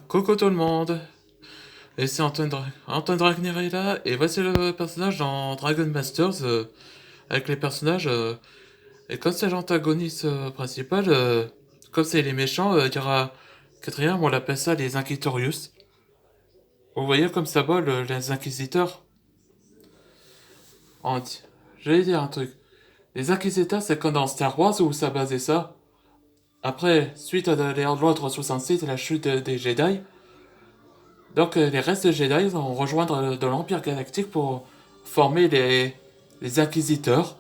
Coucou tout le monde, et c'est Antoine Dragner est là, et voici le personnage dans Dragon Masters, avec les personnages, et comme c'est l'antagoniste principal, comme c'est les méchants, il y aura quatrième, on l'appelle ça les Inquisitorius. Vous voyez comme ça vole, les Inquisiteurs. En... J'allais dire un truc. Les Inquisiteurs, c'est comme dans Star Wars où ça basait ça. Après, suite à l'ordre 66 et la chute des Jedi, donc les restes de Jedi vont rejoindre de l'Empire Galactique pour former les Inquisiteurs,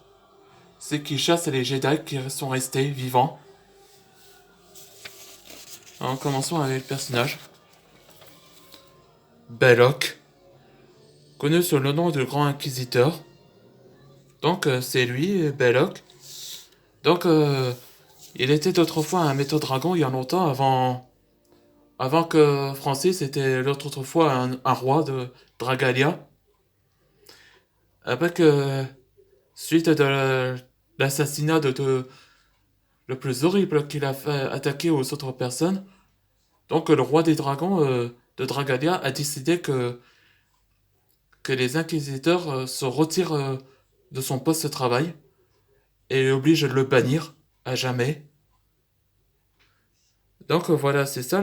ceux qui chassent les Jedi qui sont restés vivants. En commençant avec le personnage. Belloc, connu sous le nom de Grand Inquisiteur. Donc c'est lui, Belloc. Donc il était autrefois un méthode dragon il y a longtemps avant que Francis était l'autre autrefois un roi de Dragalia. Avec suite de l'assassinat de le plus horrible qu'il a fait attaquer aux autres personnes. Donc le roi des dragons de Dragalia a décidé que les inquisiteurs se retirent de son poste de travail et oblige de le bannir à jamais. Donc voilà, c'est ça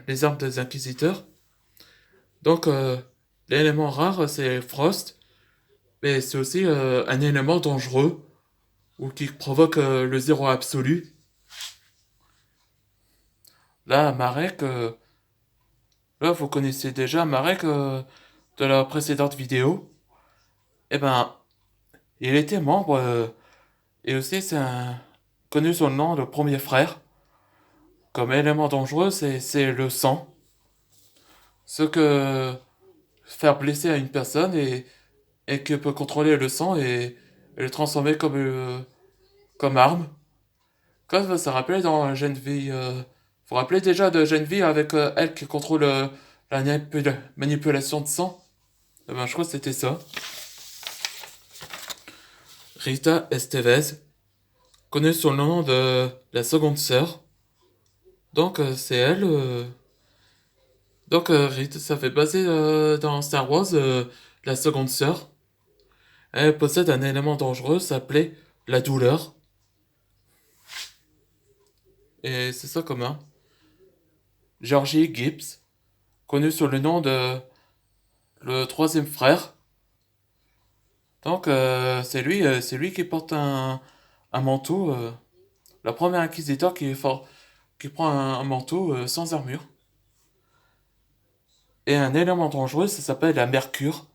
les armes des inquisiteurs. Donc l'élément rare c'est Frost, mais c'est aussi un élément dangereux ou qui provoque le zéro absolu. Là, Marek, là vous connaissez déjà Marek de la précédente vidéo. Eh ben, il était membre et aussi c'est connu sous le nom de premier frère. Comme élément dangereux, c'est le sang. Ce que faire blesser à une personne et que peut contrôler le sang et le transformer comme arme. Comme ça rappelait dans Genvi. Vous vous rappelez déjà de Genvi avec elle qui contrôle la manipulation de sang? Eh ben, je crois que c'était ça. Rita Estevez, connue sous le nom de la seconde sœur. Donc c'est elle. Donc Rita, ça fait baser dans Star Wars la seconde sœur. Elle possède un élément dangereux s'appelé la douleur. Et c'est ça commun. Georgie Gibbs, connu sous le nom de le troisième frère. Donc c'est lui qui porte un manteau. La première inquisiteur qui prend un manteau sans armure. Et un élément dangereux, ça s'appelle la mercure.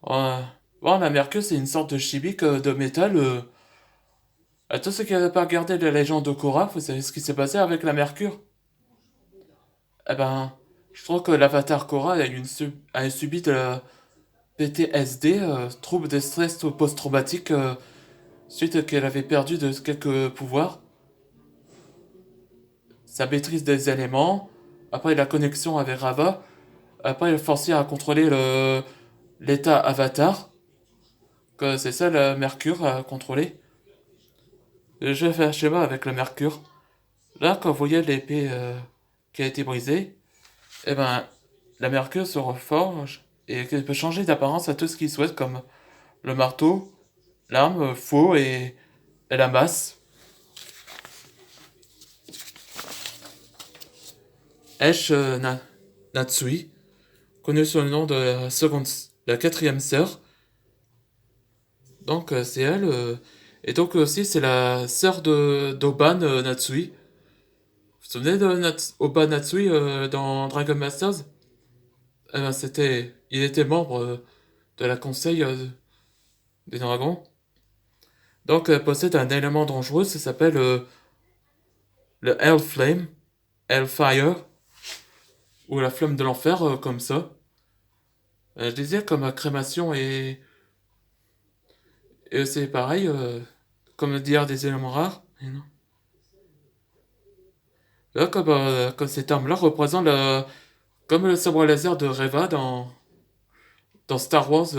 Euh, bon, la mercure, c'est une sorte de chimique de métal. À tous ceux qui n'avaient pas regardé la légende de Korra, vous savez ce qui s'est passé avec la mercure? Eh ben, je trouve que l'avatar Korra a subi de la PTSD, trouble de stress post-traumatique, suite qu'elle avait perdu de quelques pouvoirs. Sa maîtrise des éléments, après la connexion avec Rava, après elle est forcée à contrôler l'état avatar, que c'est ça le mercure à contrôler. Je vais faire un schéma avec le mercure. Là, quand vous voyez l'épée qui a été brisée, eh ben, la mercure se reforge et qu'elle peut changer d'apparence à tout ce qu'il souhaite, comme le marteau, l'arme, faux et la masse. Esh Natsui, connue sous le nom de la quatrième sœur. Donc c'est elle. Et donc aussi c'est la sœur de d'Oban Natsui. Vous vous souvenez de Oban Natsui dans Dragon Masters? Eh ben, il était membre de la conseil des dragons. Donc elle possède un élément dangereux, ça s'appelle le Hellflame, Hellfire, ou la flamme de l'enfer, comme ça. Je disais comme la crémation et c'est pareil, comme dire des éléments rares. Et non. Là, comme cette arme-là représente comme le sabre laser de Reva dans Star Wars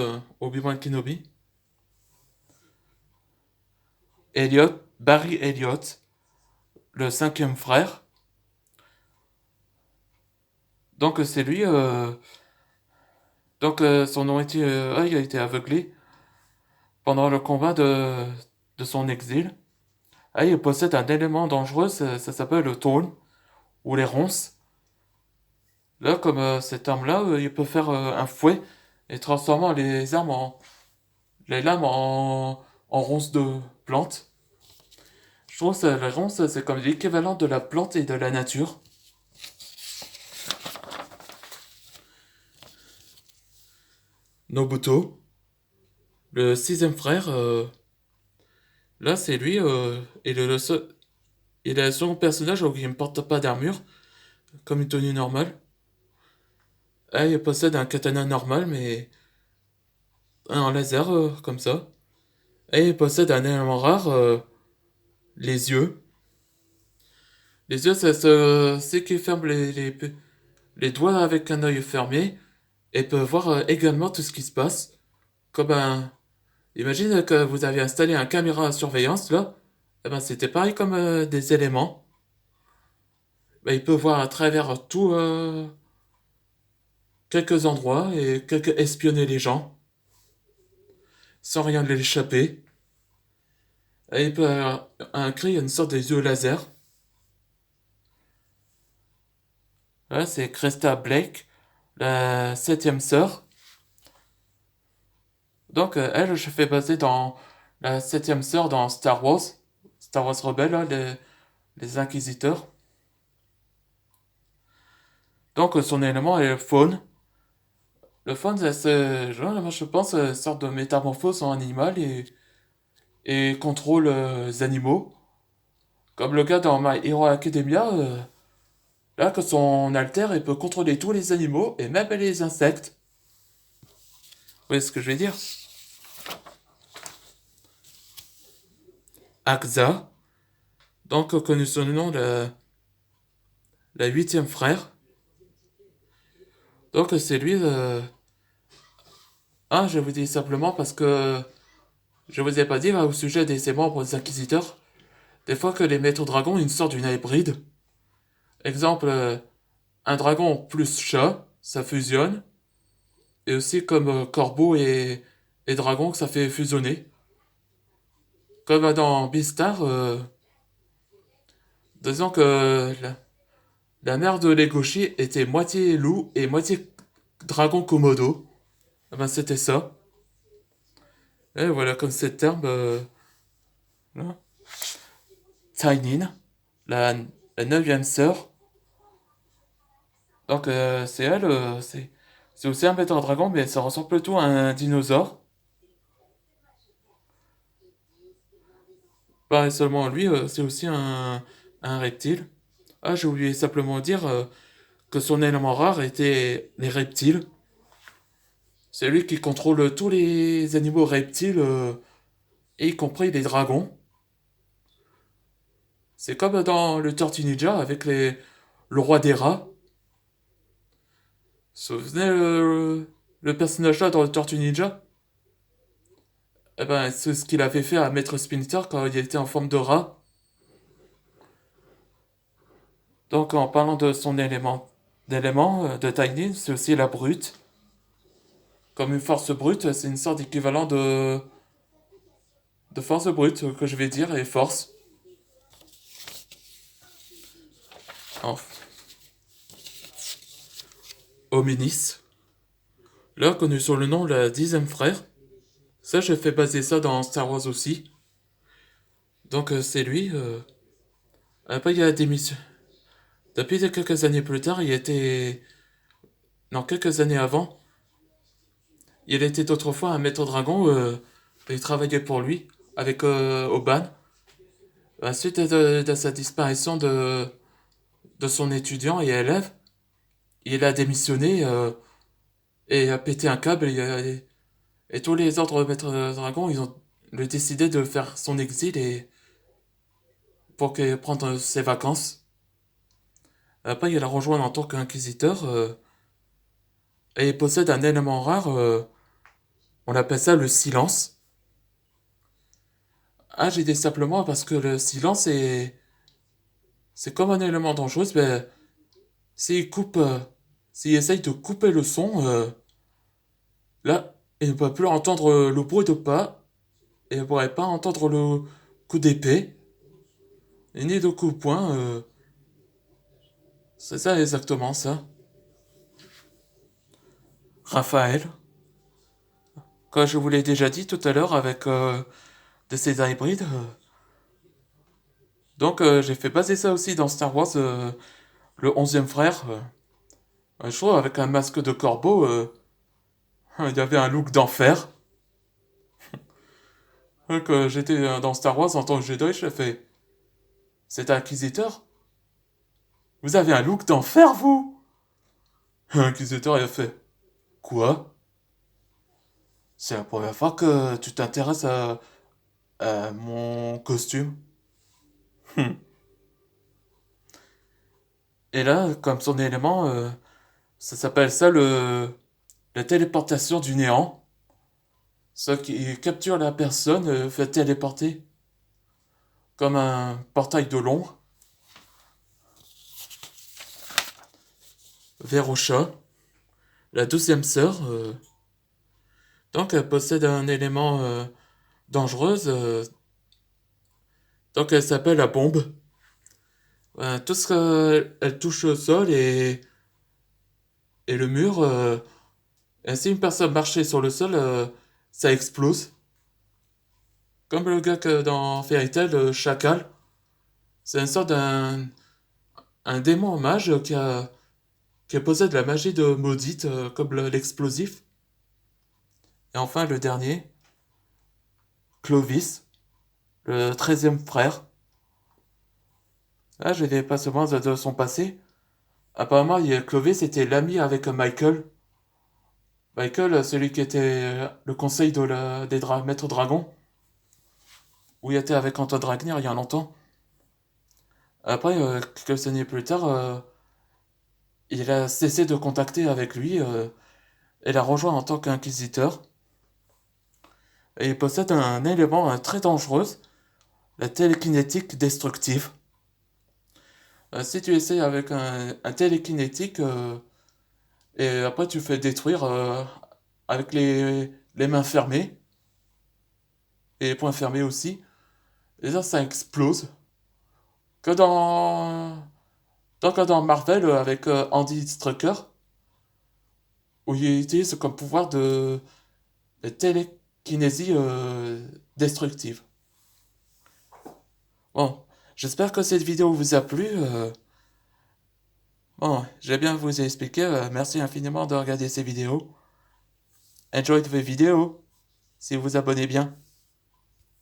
Obi-Wan Kenobi. Barry Elliott, le cinquième frère. Donc c'est lui. Donc son œil a été aveuglé pendant le combat de son exil. Ah, il possède un élément dangereux, ça s'appelle le thorn, ou les ronces. Là, comme cette arme-là, il peut faire un fouet et transformer les lames en ronces de plantes. Je trouve que la ronce, c'est comme l'équivalent de la plante et de la nature. Nobuto, le sixième frère, là, c'est lui, il est le second personnage qui ne porte pas d'armure, comme une tenue normale. Ah, il possède un katana normal, mais un laser, comme ça. Et il possède un élément rare, les yeux. Les yeux, c'est qui ferme les doigts avec un œil fermé et peut voir également tout ce qui se passe. Comme un... Imagine que vous avez installé un caméra à surveillance, là. Eh ben, c'était pareil comme des éléments. Ben, il peut voir à travers tout, quelques endroits et espionner les gens sans rien leur échapper. Et il peut créer une sorte de yeux laser. Là, c'est Cresta Blake, la septième sœur. Donc, elle, je fais baser dans la septième sœur dans Star Wars Rebelle, là, les Inquisiteurs. Donc, son élément est le faune. Le faune, moi, je pense, une sorte de métamorphose en animal et contrôle les animaux. Comme le gars dans My Hero Academia, là, que son alter, il peut contrôler tous les animaux et même les insectes. Vous voyez ce que je veux dire? Akza, donc connu sous le nom de la huitième frère. Donc c'est lui. Ah, je vous dis simplement parce que je vous ai pas dit là, au sujet de ces membres des inquisiteurs. Des fois que les maîtres dragons, ils sortent d'une hybride. Exemple, un dragon plus chat, ça fusionne. Et aussi comme corbeau et dragon, que ça fait fusionner. Comme dans Beastar, disons que la mère de Legoshi était moitié loup et moitié dragon Komodo. Ah ben c'était ça. Et voilà, comme c'est le terme. Là. Tainin, la, la neuvième sœur. Donc c'est elle, c'est aussi un bête en dragon, mais ça ressemble plutôt à un dinosaure. Pas seulement lui, c'est aussi un reptile. Ah, j'ai oublié simplement dire que son élément rare était les reptiles. C'est lui qui contrôle tous les animaux reptiles, y compris les dragons. C'est comme dans le Tortue Ninja avec le roi des rats. Vous vous souvenez le personnage là dans le Tortue Ninja? Eh ben, c'est ce qu'il avait fait à Maître Splinter quand il était en forme de rat. Donc, en parlant de son d'élément de Tiny, c'est aussi la brute. Comme une force brute, c'est une sorte d'équivalent de force brute que je vais dire, et force. Enfin, Hominis. Là, connu sous le nom le dixième frère. Ça, j'ai fait baser ça dans Star Wars aussi. Donc, c'est lui. Après, il a démissionné. Depuis quelques années plus tard, il était. Non, quelques années avant, il était autrefois un maître dragon. Il travaillait pour lui, avec Oban. Suite de sa disparition de son étudiant et élève, il a démissionné et a pété un câble. Et tous les autres maîtres dragons, ils ont décidé de faire son exil et pour prendre ses vacances. Après, il a rejoint en tant qu'inquisiteur et il possède un élément rare. On appelle ça le silence. Ah, j'ai dit simplement parce que le silence c'est comme un élément dangereux. Ben, s'il coupe s'il essaye de couper le son, là, il ne peut plus entendre le bruit de pas, et il ne pourrait pas entendre le coup d'épée, et ni de coup de poing. C'est ça exactement ça. Raphaël, comme je vous l'ai déjà dit tout à l'heure avec de ces hybrides, donc j'ai fait baser ça aussi dans Star Wars, le 11e frère. Je trouve avec un masque de corbeau, il y avait un look d'enfer. Quand j'étais dans Star Wars en tant que Jedi, je fais, c'est un inquisiteur? Vous avez un look d'enfer, vous? L'inquisiteur, il a fait, quoi? C'est la première fois que tu t'intéresses à mon costume. Et là, comme son élément, ça s'appelle ça la téléportation du néant. Ce qui capture la personne, fait téléporter comme un portail de l'ombre vers Osha, la 12e sœur. Donc elle possède un élément dangereux. Donc elle s'appelle la bombe. Tout ce qu'elle touche au sol et le mur, et si une personne marchait sur le sol, ça explose. Comme le gars que dans Fairy Tail, le chacal. C'est une sorte un démon mage qui possède la magie de maudite, comme l'explosif. Et enfin, le dernier, Clovis, le 13e frère. Là, j'ai des passements de son passé. Apparemment, Clovis était l'ami avec Michael. Michael, celui qui était le conseil des maîtres dragons. Où il était avec Antoine Dragnir il y a longtemps. Après, quelques années plus tard, il a cessé de contacter avec lui et l'a rejoint en tant qu'inquisiteur. Et il possède un élément très dangereux, la télékinétique destructive. Si tu essaies avec un télékinétique et après tu fais détruire avec les mains fermées et les poings fermés aussi, et ça explose. Que dans Marvel avec Andy Strucker, où il utilise comme pouvoir de télékinésie destructive. Bon, j'espère que cette vidéo vous a plu. Bon, j'ai bien vous expliqué. Merci infiniment de regarder ces vidéos. Enjoy vos vidéos si vous abonnez bien.